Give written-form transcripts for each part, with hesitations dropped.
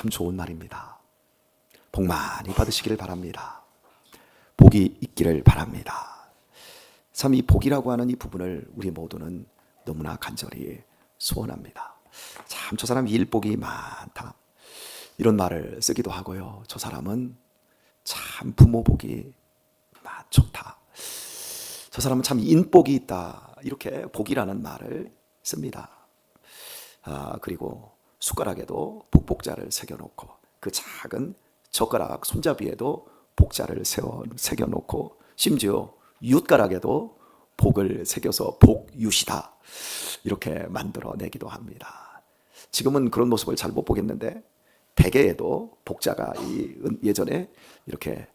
참 좋은 말입니다. 복 많이 받으시기를 바랍니다. 복이 있기를 바랍니다. 참 이 복이라고 하는 이 부분을 우리 모두는 너무나 간절히 소원합니다. 참 저 사람 일복이 많다, 이런 말을 쓰기도 하고요. 저 사람은 참 부모 복이 좋다, 저 사람은 참 인복이 있다, 이렇게 복이라는 말을 씁니다. 그리고 숟가락에도 복복자를 새겨놓고 그 작은 젓가락 손잡이에도 복자를 새겨놓고 심지어 윷가락에도 복을 새겨서 복윷이다, 이렇게 만들어내기도 합니다. 지금은 그런 모습을 잘 못 보겠는데 베개에도 복자가 예전에 이렇게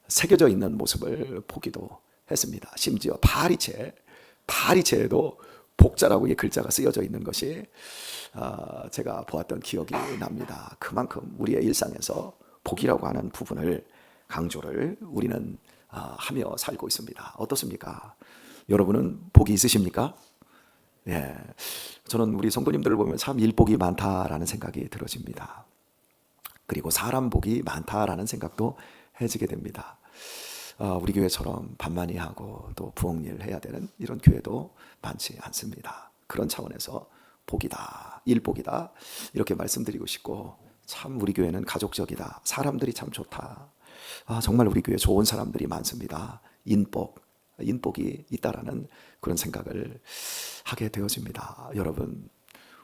새겨져 있는 모습을 보기도 했습니다. 심지어 파리채에도 복자라고 이 글자가 쓰여져 있는 것이 제가 보았던 기억이 납니다. 그만큼 우리의 일상에서 복이라고 하는 부분을 강조를 우리는 하며 살고 있습니다. 어떻습니까? 여러분은 복이 있으십니까? 예, 저는 우리 성도님들을 보면 참 일복이 많다라는 생각이 들어집니다. 그리고 사람 복이 많다라는 생각도 해지게 됩니다. 우리 교회처럼 반만이 하고 또 부엌일 해야 되는 이런 교회도 많지 않습니다. 그런 차원에서 복이다, 일복이다, 이렇게 말씀드리고 싶고, 참 우리 교회는 가족적이다, 사람들이 참 좋다, 정말 우리 교회 좋은 사람들이 많습니다, 인복이 있다라는 그런 생각을 하게 되어집니다. 여러분,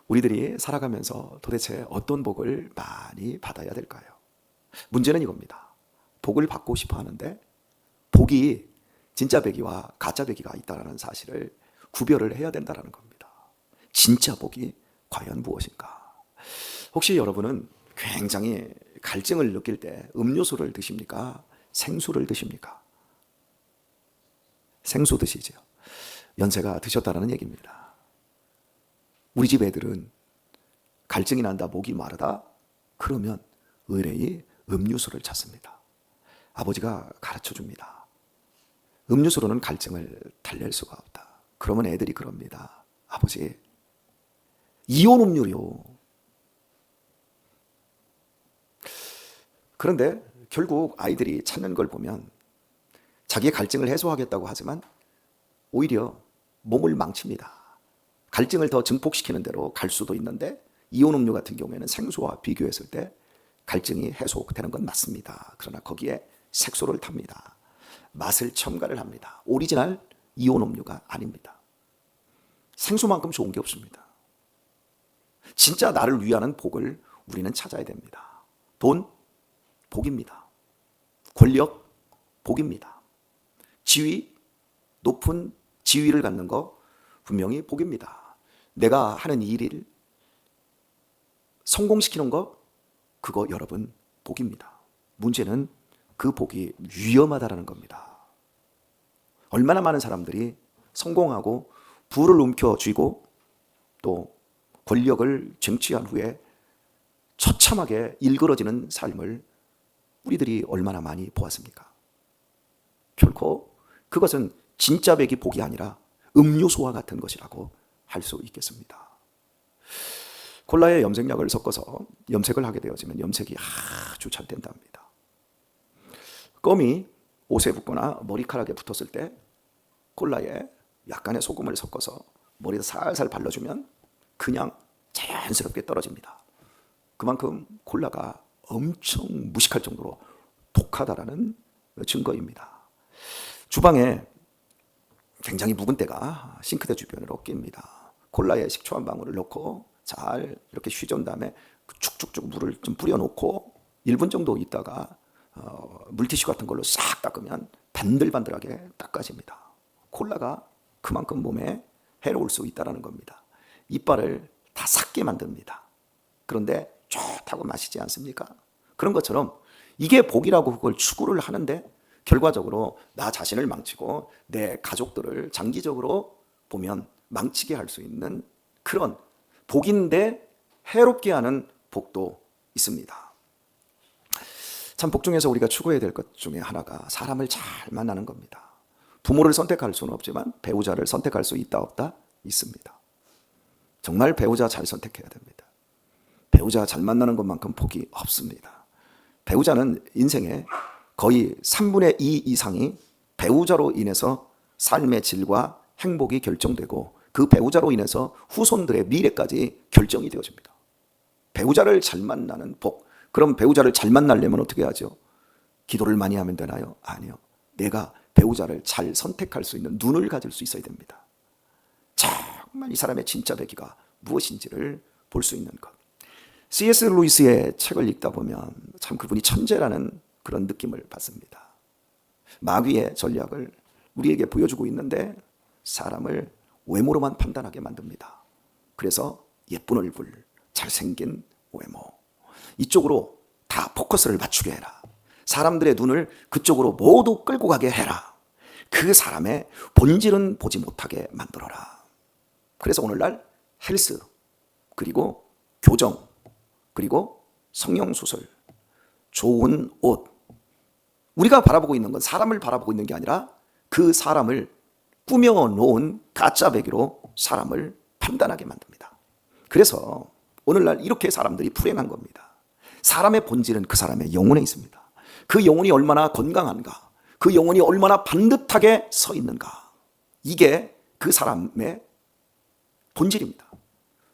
우리들이 살아가면서 도대체 어떤 복을 많이 받아야 될까요? 문제는 이겁니다. 복을 받고 싶어 하는데 복이 진짜 배기와 가짜 배기가 있다는 사실을 구별을 해야 된다는 겁니다. 진짜 복이 과연 무엇인가? 혹시 여러분은 굉장히 갈증을 느낄 때 음료수를 드십니까? 생수를 드십니까? 생수 드시죠. 연세가 드셨다는 얘기입니다. 우리 집 애들은 갈증이 난다, 목이 마르다, 그러면 의뢰이 음료수를 찾습니다. 아버지가 가르쳐 줍니다. 음료수로는 갈증을 달랠 수가 없다. 그러면 애들이 그럽니다. 아버지, 이온 음료요. 그런데 결국 아이들이 찾는 걸 보면 자기의 갈증을 해소하겠다고 하지만 오히려 몸을 망칩니다. 갈증을 더 증폭시키는 대로 갈 수도 있는데 이온 음료 같은 경우에는 생수와 비교했을 때 갈증이 해소되는 건 맞습니다. 그러나 거기에 색소를 탑니다. 맛을 첨가를 합니다. 오리지널 이온 음료가 아닙니다. 생수만큼 좋은 게 없습니다. 진짜 나를 위하는 복을 우리는 찾아야 됩니다. 돈, 복입니다. 권력, 복입니다. 지위, 높은 지위를 갖는 거 분명히 복입니다. 내가 하는 일을 성공시키는 거, 그거 여러분 복입니다. 문제는 그 복이 위험하다라는 겁니다. 얼마나 많은 사람들이 성공하고 부를 움켜쥐고 또 권력을 쟁취한 후에 처참하게 일그러지는 삶을 우리들이 얼마나 많이 보았습니까? 결코 그것은 진짜 백이 복이 아니라 음료수와 같은 것이라고 할 수 있겠습니다. 콜라에 염색약을 섞어서 염색을 하게 되어지면 염색이 아주 잘 된답니다. 껌이 옷에 붙거나 머리카락에 붙었을 때 콜라에 약간의 소금을 섞어서 머리에 살살 발라주면 그냥 자연스럽게 떨어집니다. 그만큼 콜라가 엄청 무식할 정도로 독하다라는 증거입니다. 주방에 굉장히 묵은 때가 싱크대 주변으로 낍니다. 콜라에 식초 한 방울을 넣고 잘 이렇게 휘저은 다음에 축축축 물을 좀 뿌려놓고 1분 정도 있다가 물티슈 같은 걸로 싹 닦으면 반들반들하게 닦아집니다. 콜라가 그만큼 몸에 해로울 수 있다는 겁니다. 이빨을 다 삭게 만듭니다. 그런데 좋다고 마시지 않습니까? 그런 것처럼 이게 복이라고 그걸 추구를 하는데 결과적으로 나 자신을 망치고 내 가족들을 장기적으로 보면 망치게 할 수 있는 그런 복인데 해롭게 하는 복도 있습니다. 참 복 중에서 우리가 추구해야 될 것 중에 하나가 사람을 잘 만나는 겁니다. 부모를 선택할 수는 없지만 배우자를 선택할 수 있다 없다? 있습니다. 정말 배우자 잘 선택해야 됩니다. 배우자 잘 만나는 것만큼 복이 없습니다. 배우자는 인생의 거의 3분의 2 이상이 배우자로 인해서 삶의 질과 행복이 결정되고 그 배우자로 인해서 후손들의 미래까지 결정이 되어집니다. 배우자를 잘 만나는 복. 그럼 배우자를 잘 만나려면 어떻게 하죠? 기도를 많이 하면 되나요? 아니요. 내가 배우자를 잘 선택할 수 있는 눈을 가질 수 있어야 됩니다. 정말 이 사람의 진짜 배기가 무엇인지를 볼 수 있는 것. C.S. 루이스의 책을 읽다 보면 참 그분이 천재라는 그런 느낌을 받습니다. 마귀의 전략을 우리에게 보여주고 있는데 사람을 외모로만 판단하게 만듭니다. 그래서 예쁜 얼굴, 잘생긴 외모, 이쪽으로 다 포커스를 맞추게 해라. 사람들의 눈을 그쪽으로 모두 끌고 가게 해라. 그 사람의 본질은 보지 못하게 만들어라. 그래서 오늘날 헬스, 그리고 교정, 그리고 성형수술, 좋은 옷, 우리가 바라보고 있는 건 사람을 바라보고 있는 게 아니라 그 사람을 꾸며놓은 가짜 배기로 사람을 판단하게 만듭니다. 그래서 오늘날 이렇게 사람들이 불행한 겁니다. 사람의 본질은 그 사람의 영혼에 있습니다. 그 영혼이 얼마나 건강한가, 그 영혼이 얼마나 반듯하게 서 있는가, 이게 그 사람의 본질입니다.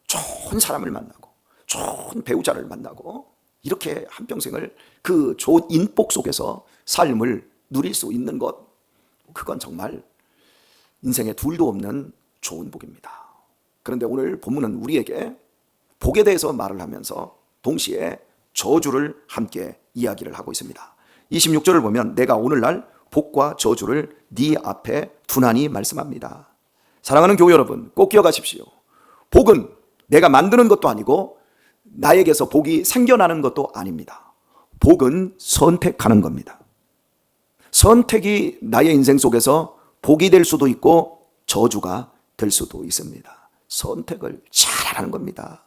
좋은 사람을 만나고 좋은 배우자를 만나고 이렇게 한평생을 그 좋은 인복 속에서 삶을 누릴 수 있는 것, 그건 정말 인생에 둘도 없는 좋은 복입니다. 그런데 오늘 본문은 우리에게 복에 대해서 말을 하면서 동시에 저주를 함께 이야기를 하고 있습니다. 26절을 보면 내가 오늘날 복과 저주를 네 앞에 두나니 말씀합니다. 사랑하는 교회 여러분, 꼭 기억하십시오. 복은 내가 만드는 것도 아니고 나에게서 복이 생겨나는 것도 아닙니다. 복은 선택하는 겁니다. 선택이 나의 인생 속에서 복이 될 수도 있고 저주가 될 수도 있습니다. 선택을 잘하는 겁니다.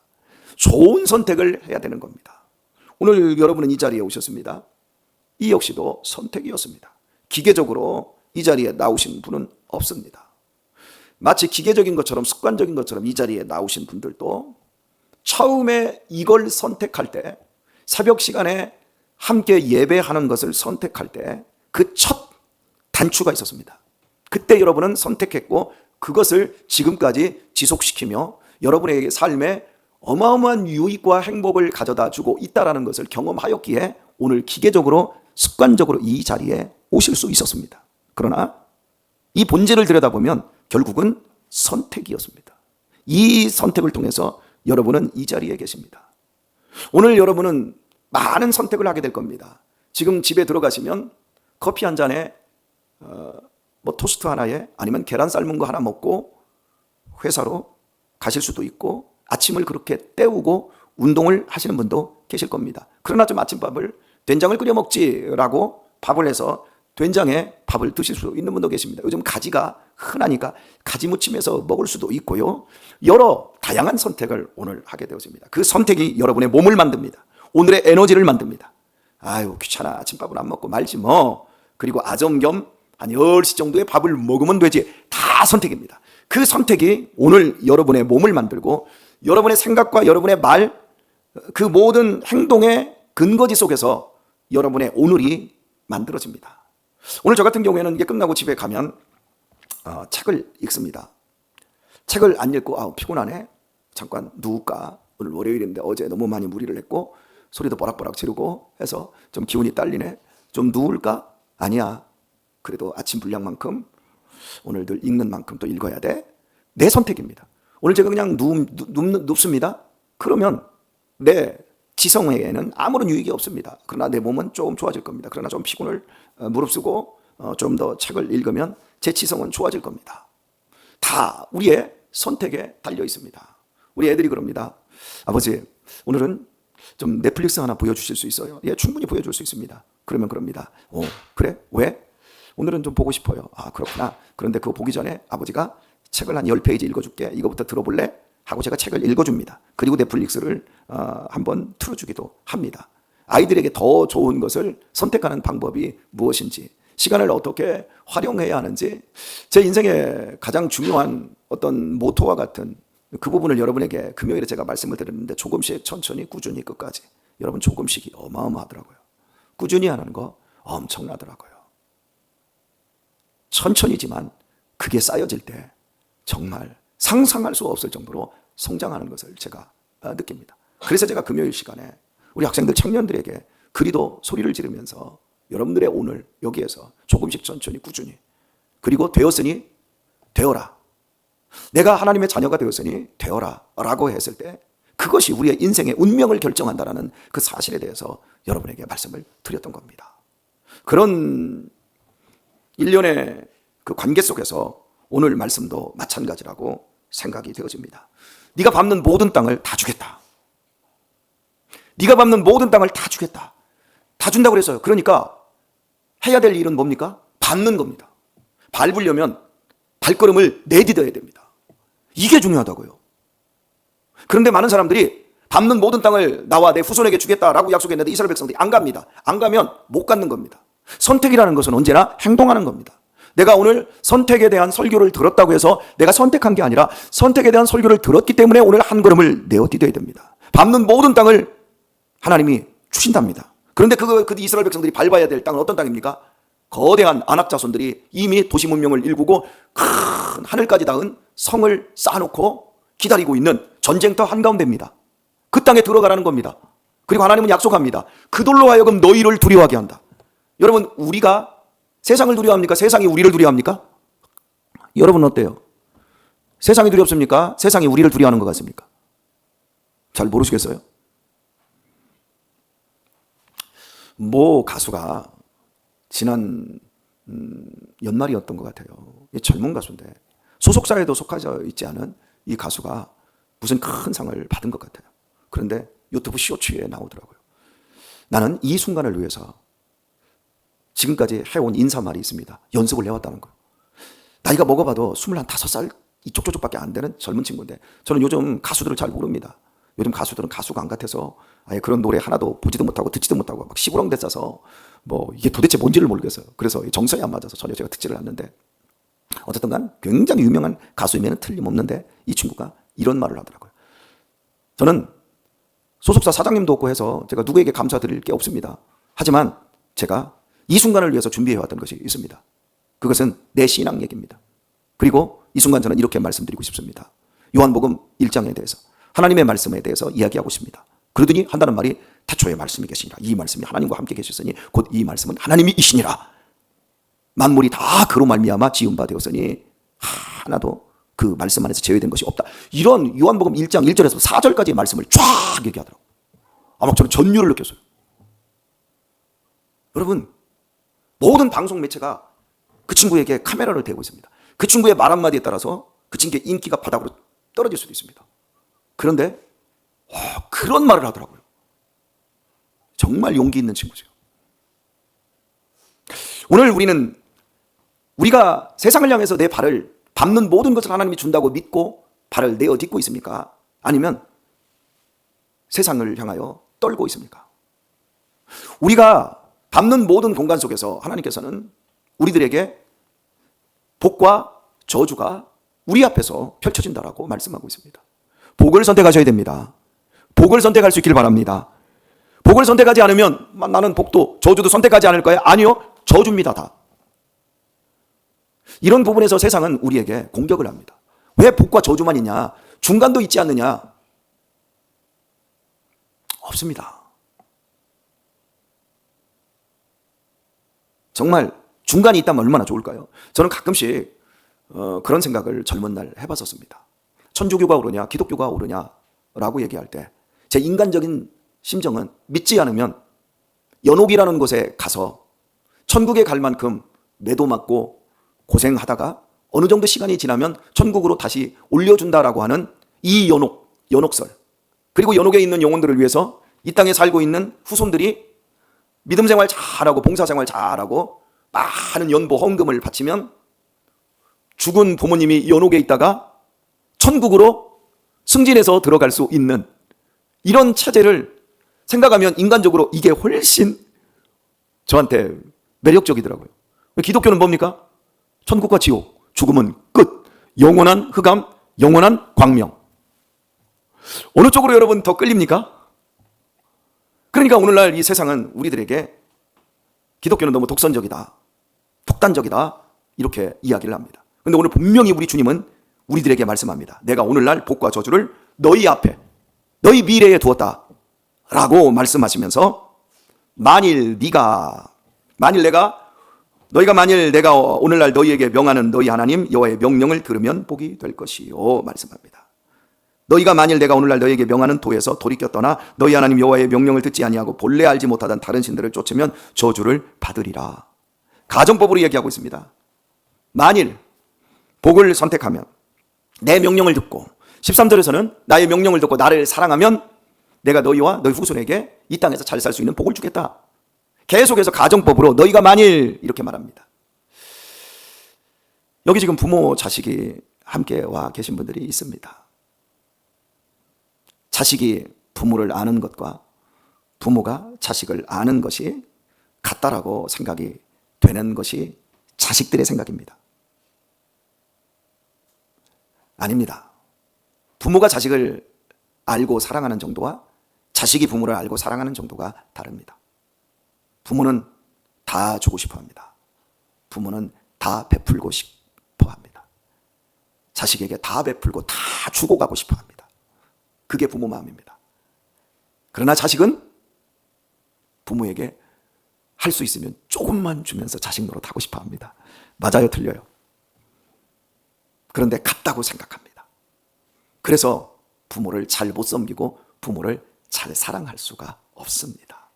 좋은 선택을 해야 되는 겁니다. 오늘 여러분은 이 자리에 오셨습니다. 이 역시도 선택이었습니다. 기계적으로 이 자리에 나오신 분은 없습니다. 마치 기계적인 것처럼, 습관적인 것처럼 이 자리에 나오신 분들도 처음에 이걸 선택할 때, 새벽 시간에 함께 예배하는 것을 선택할 때 그 첫 단추가 있었습니다. 그때 여러분은 선택했고 그것을 지금까지 지속시키며 여러분에게 삶에 어마어마한 유익과 행복을 가져다 주고 있다는 것을 경험하였기에 오늘 기계적으로, 습관적으로 이 자리에 오실 수 있었습니다. 그러나 이 본질을 들여다보면 결국은 선택이었습니다. 이 선택을 통해서 여러분은 이 자리에 계십니다. 오늘 여러분은 많은 선택을 하게 될 겁니다. 지금 집에 들어가시면 커피 한 잔에 토스트 하나에 아니면 계란 삶은 거 하나 먹고 회사로 가실 수도 있고 아침을 그렇게 때우고 운동을 하시는 분도 계실 겁니다. 그러나 좀 아침밥을 된장을 끓여 먹지라고 밥을 해서 된장에 밥을 드실 수 있는 분도 계십니다. 요즘 가지가 흔하니까 가지 무침해서 먹을 수도 있고요. 여러 다양한 선택을 오늘 하게 되어집니다. 그 선택이 여러분의 몸을 만듭니다. 오늘의 에너지를 만듭니다. 아유 귀찮아, 아침밥은 안 먹고 말지 뭐. 그리고 아점 겸 한 10시 정도의 밥을 먹으면 되지. 다 선택입니다. 그 선택이 오늘 여러분의 몸을 만들고 여러분의 생각과 여러분의 말, 그 모든 행동의 근거지 속에서 여러분의 오늘이 만들어집니다. 오늘 저 같은 경우에는 이게 끝나고 집에 가면 책을 읽습니다. 책을 안 읽고 피곤하네, 잠깐 누울까, 오늘 월요일인데 어제 너무 많이 무리를 했고 소리도 버락버락 지르고 해서 좀 기운이 딸리네, 좀 누울까? 아니야, 그래도 아침 분량만큼 오늘들 읽는 만큼 또 읽어야 돼. 내 선택입니다. 오늘 제가 그냥 눕습니다. 그러면 내 지성에는 아무런 유익이 없습니다. 그러나 내 몸은 조금 좋아질 겁니다. 그러나 좀 피곤을 무릅쓰고 좀 더 책을 읽으면 제 지성은 좋아질 겁니다. 다 우리의 선택에 달려 있습니다. 우리 애들이 그럽니다. 아버지, 오늘은 좀 넷플릭스 하나 보여주실 수 있어요? 예, 충분히 보여줄 수 있습니다. 그러면 그럽니다. 그래? 왜? 오늘은 좀 보고 싶어요. 그렇구나. 그런데 그거 보기 전에 아버지가 책을 한 10페이지 읽어줄게. 이거부터 들어볼래? 하고 제가 책을 읽어줍니다. 그리고 넷플릭스를 한번 틀어주기도 합니다. 아이들에게 더 좋은 것을 선택하는 방법이 무엇인지, 시간을 어떻게 활용해야 하는지, 제 인생의 가장 중요한 어떤 모토와 같은 그 부분을 여러분에게 금요일에 제가 말씀을 드렸는데 조금씩 천천히 꾸준히 끝까지 여러분 조금씩이 어마어마하더라고요. 꾸준히 하는 거 엄청나더라고요. 천천히지만 그게 쌓여질 때 정말 상상할 수 없을 정도로 성장하는 것을 제가 느낍니다. 그래서 제가 금요일 시간에 우리 학생들 청년들에게 그리도 소리를 지르면서 여러분들의 오늘 여기에서 조금씩 천천히 꾸준히 그리고 되었으니 되어라. 내가 하나님의 자녀가 되었으니 되어라 라고 했을 때 그것이 우리의 인생의 운명을 결정한다는 그 사실에 대해서 여러분에게 말씀을 드렸던 겁니다. 그런 일련의 그 관계 속에서 오늘 말씀도 마찬가지라고 생각이 되어집니다. 네가 밟는 모든 땅을 다 주겠다. 네가 밟는 모든 땅을 다 주겠다. 다 준다고 그랬어요. 그러니까 해야 될 일은 뭡니까? 밟는 겁니다. 밟으려면 발걸음을 내디뎌야 됩니다. 이게 중요하다고요. 그런데 많은 사람들이 밟는 모든 땅을 나와 내 후손에게 주겠다라고 약속했는데 이스라엘 백성들이 안 갑니다. 안 가면 못 갖는 겁니다. 선택이라는 것은 언제나 행동하는 겁니다. 내가 오늘 선택에 대한 설교를 들었다고 해서 내가 선택한 게 아니라 선택에 대한 설교를 들었기 때문에 오늘 한 걸음을 내어디뎌야 됩니다. 밟는 모든 땅을 하나님이 주신답니다. 그런데 그 이스라엘 백성들이 밟아야 될 땅은 어떤 땅입니까? 거대한 아낙 자손들이 이미 도시 문명을 일구고 큰 하늘까지 닿은 성을 쌓아놓고 기다리고 있는 전쟁터 한가운데입니다. 그 땅에 들어가라는 겁니다. 그리고 하나님은 약속합니다. 그들로 하여금 너희를 두려워하게 한다. 여러분, 우리가 세상을 두려워합니까? 세상이 우리를 두려워합니까? 여러분은 어때요? 세상이 두렵습니까? 세상이 우리를 두려워하는 것 같습니까? 잘 모르시겠어요? 모 가수가 지난 연말이었던 것 같아요. 젊은 가수인데 소속사에도 속하지 있지 않은 이 가수가 무슨 큰 상을 받은 것 같아요. 그런데 유튜브 쇼츠에 나오더라고요. 나는 이 순간을 위해서 지금까지 해온 인사말이 있습니다. 연습을 해왔다는 거예요. 나이가 먹어봐도 25살 이쪽 저쪽밖에 안 되는 젊은 친구인데 저는 요즘 가수들을 잘 모릅니다. 요즘 가수들은 가수가 안 같아서 아예 그런 노래 하나도 보지도 못하고 듣지도 못하고 막 시부렁대 싸서 뭐 이게 도대체 뭔지를 모르겠어요. 그래서 정서에 안 맞아서 전혀 제가 듣지를 않는데 어쨌든 간 굉장히 유명한 가수이면 틀림없는데 이 친구가 이런 말을 하더라고요. 저는 소속사 사장님도 없고 해서 제가 누구에게 감사드릴 게 없습니다. 하지만 제가 이 순간을 위해서 준비해왔던 것이 있습니다. 그것은 내 신앙 얘기입니다. 그리고 이 순간 저는 이렇게 말씀드리고 싶습니다. 요한복음 1장에 대해서 하나님의 말씀에 대해서 이야기하고 싶습니다. 그러더니 한다는 말이 태초에 말씀이 계시니라. 이 말씀이 하나님과 함께 계셨으니 곧 이 말씀은 하나님이시니라. 만물이 다 그로 말미암아 지은 바 되었으니 하나도 그 말씀 안에서 제외된 것이 없다. 이런 요한복음 1장 1절에서 4절까지의 말씀을 쫙 얘기하더라고요. 아마 저는 전율을 느꼈어요. 여러분, 모든 방송 매체가 그 친구에게 카메라를 대고 있습니다. 그 친구의 말 한마디에 따라서 그 친구의 인기가 바닥으로 떨어질 수도 있습니다. 그런데 그런 말을 하더라고요. 정말 용기 있는 친구죠. 오늘 우리가 세상을 향해서 내 발을 밟는 모든 것을 하나님이 준다고 믿고 발을 내어 딛고 있습니까? 아니면 세상을 향하여 떨고 있습니까? 우리가 밟는 모든 공간 속에서 하나님께서는 우리들에게 복과 저주가 우리 앞에서 펼쳐진다라고 말씀하고 있습니다. 복을 선택하셔야 됩니다. 복을 선택할 수 있길 바랍니다. 복을 선택하지 않으면 나는 복도 저주도 선택하지 않을 거예요? 아니요, 저주입니다. 다. 이런 부분에서 세상은 우리에게 공격을 합니다. 왜 복과 저주만 있냐? 중간도 있지 않느냐? 없습니다. 정말 중간이 있다면 얼마나 좋을까요? 저는 가끔씩 그런 생각을 젊은 날 해봤었습니다. 천주교가 옳으냐 기독교가 옳으냐라고 얘기할 때 제 인간적인 심정은 믿지 않으면 연옥이라는 곳에 가서 천국에 갈 만큼 매도 맞고 고생하다가 어느 정도 시간이 지나면 천국으로 다시 올려준다라고 하는 이 연옥설, 그리고 연옥에 있는 영혼들을 위해서 이 땅에 살고 있는 후손들이 믿음 생활 잘하고 봉사 생활 잘하고 많은 연보 헌금을 바치면 죽은 부모님이 연옥에 있다가 천국으로 승진해서 들어갈 수 있는 이런 체제를 생각하면 인간적으로 이게 훨씬 저한테 매력적이더라고요. 기독교는 뭡니까? 천국과 지옥, 죽음은 끝, 영원한 흑암, 영원한 광명. 어느 쪽으로 여러분 더 끌립니까? 그러니까 오늘날 이 세상은 우리들에게 기독교는 너무 독선적이다, 독단적이다, 이렇게 이야기를 합니다. 그런데 오늘 분명히 우리 주님은 우리들에게 말씀합니다. 내가 오늘날 복과 저주를 너희 앞에, 너희 미래에 두었다 라고 말씀하시면서 만일 내가 오늘날 너희에게 명하는 너희 하나님 여호와의 명령을 들으면 복이 될 것이요 말씀합니다. 너희가 만일 내가 오늘날 너희에게 명하는 도에서 돌이켜 떠나 너희 하나님 여호와의 명령을 듣지 아니하고 본래 알지 못하던 다른 신들을 쫓으면 저주를 받으리라. 가정법으로 얘기하고 있습니다. 만일 복을 선택하면, 내 명령을 듣고, 13절에서는 나의 명령을 듣고 나를 사랑하면 내가 너희와 너희 후손에게 이 땅에서 잘 살 수 있는 복을 주겠다. 계속해서 가정법으로 너희가 만일 이렇게 말합니다. 여기 지금 부모 자식이 함께 와 계신 분들이 있습니다. 자식이 부모를 아는 것과 부모가 자식을 아는 것이 같다라고 생각이 되는 것이 자식들의 생각입니다. 아닙니다. 부모가 자식을 알고 사랑하는 정도와 자식이 부모를 알고 사랑하는 정도가 다릅니다. 부모는 다 주고 싶어 합니다. 부모는 다 베풀고 싶어 합니다. 자식에게 다 베풀고 다 주고 가고 싶어 합니다. 그게 부모 마음입니다. 그러나 자식은 부모에게 할 수 있으면 조금만 주면서 자식 노릇하고 싶어 합니다. 맞아요, 틀려요? 그런데 같다고 생각합니다. 그래서 부모를 잘 못 섬기고 부모를 잘 사랑할 수가 없습니다.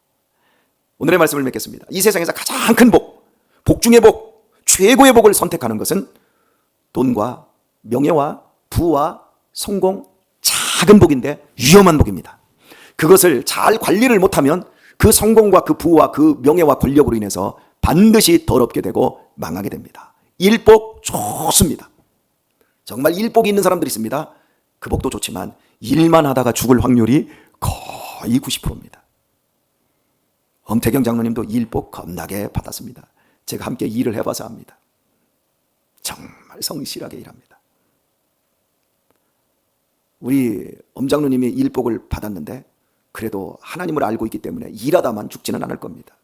오늘의 말씀을 맺겠습니다. 이 세상에서 가장 큰 복, 복 중의 복, 최고의 복을 선택하는 것은 돈과 명예와 부와 성공, 작은 복인데 위험한 복입니다. 그것을 잘 관리를 못하면 그 성공과 그 부와 그 명예와 권력으로 인해서 반드시 더럽게 되고 망하게 됩니다. 일복 좋습니다. 정말 일복이 있는 사람들이 있습니다. 그 복도 좋지만 일만 하다가 죽을 확률이 거의 90%입니다. 엄태경 장로님도 일복 겁나게 받았습니다. 제가 함께 일을 해봐서 압니다. 정말 성실하게 일합니다. 우리 엄 장로님이 일복을 받았는데 그래도 하나님을 알고 있기 때문에 일하다만 죽지는 않을 겁니다.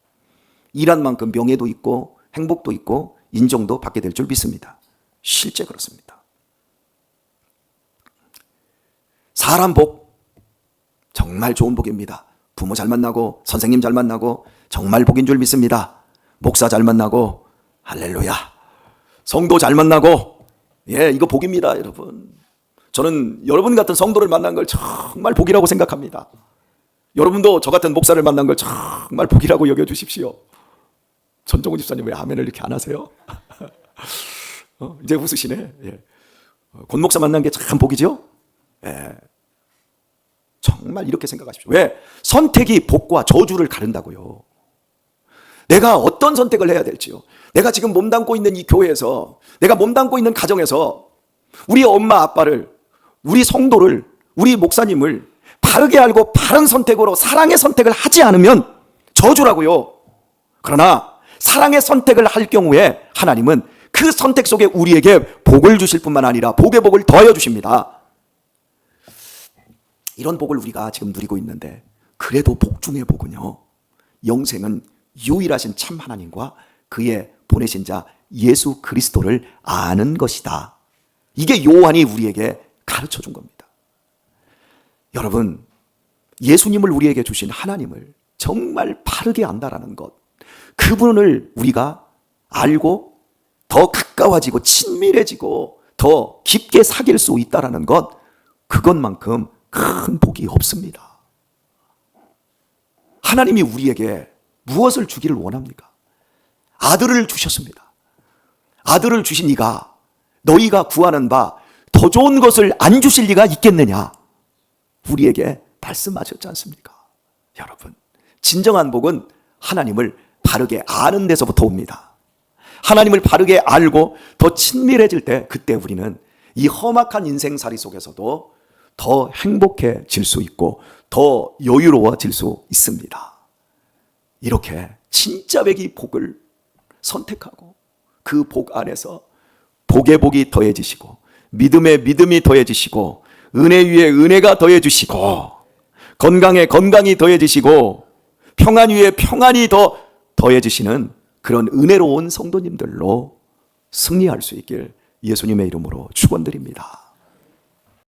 일한 만큼 명예도 있고 행복도 있고 인정도 받게 될 줄 믿습니다. 실제 그렇습니다. 사람 복 정말 좋은 복입니다. 부모 잘 만나고 선생님 잘 만나고 정말 복인 줄 믿습니다. 목사 잘 만나고 할렐루야. 성도 잘 만나고 이거 복입니다, 여러분. 저는 여러분 같은 성도를 만난 걸 정말 복이라고 생각합니다. 여러분도 저 같은 목사를 만난 걸 정말 복이라고 여겨주십시오. 전종훈 집사님 왜 아멘을 이렇게 안 하세요? 이제 웃으시네. 권 목사 만난 게 참 복이죠? 정말 이렇게 생각하십시오. 왜? 선택이 복과 저주를 가른다고요. 내가 어떤 선택을 해야 될지요. 내가 지금 몸담고 있는 이 교회에서, 내가 몸담고 있는 가정에서 우리 엄마 아빠를, 우리 성도를, 우리 목사님을 바르게 알고 바른 선택으로 사랑의 선택을 하지 않으면 저주라고요. 그러나 사랑의 선택을 할 경우에 하나님은 그 선택 속에 우리에게 복을 주실 뿐만 아니라 복의 복을 더하여 주십니다. 이런 복을 우리가 지금 누리고 있는데, 그래도 복 중의 복은요, 영생은 유일하신 참 하나님과 그의 보내신 자 예수 그리스도를 아는 것이다. 이게 요한이 우리에게 가르쳐 준 겁니다. 여러분, 예수님을 우리에게 주신 하나님을 정말 바르게 안다라는 것, 그분을 우리가 알고 더 가까워지고 친밀해지고 더 깊게 사귈 수 있다라는 것, 그것만큼 큰 복이 없습니다. 하나님이 우리에게 무엇을 주기를 원합니까? 아들을 주셨습니다. 아들을 주신 이가 너희가 구하는 바 더 좋은 것을 안 주실 리가 있겠느냐, 우리에게 말씀하셨지 않습니까? 여러분, 진정한 복은 하나님을 바르게 아는 데서부터 옵니다. 하나님을 바르게 알고 더 친밀해질 때, 그때 우리는 이 험악한 인생살이 속에서도 더 행복해질 수 있고 더 여유로워질 수 있습니다. 이렇게 진짜 백이 복을 선택하고 그 복 안에서 복의 복이 더해지시고 믿음의 믿음이 더해지시고 은혜 위에 은혜가 더해주시고 건강에 건강이 더해지시고 평안 위에 평안이 더 더해지시는 그런 은혜로운 성도님들로 승리할 수 있길 예수님의 이름으로 축원드립니다.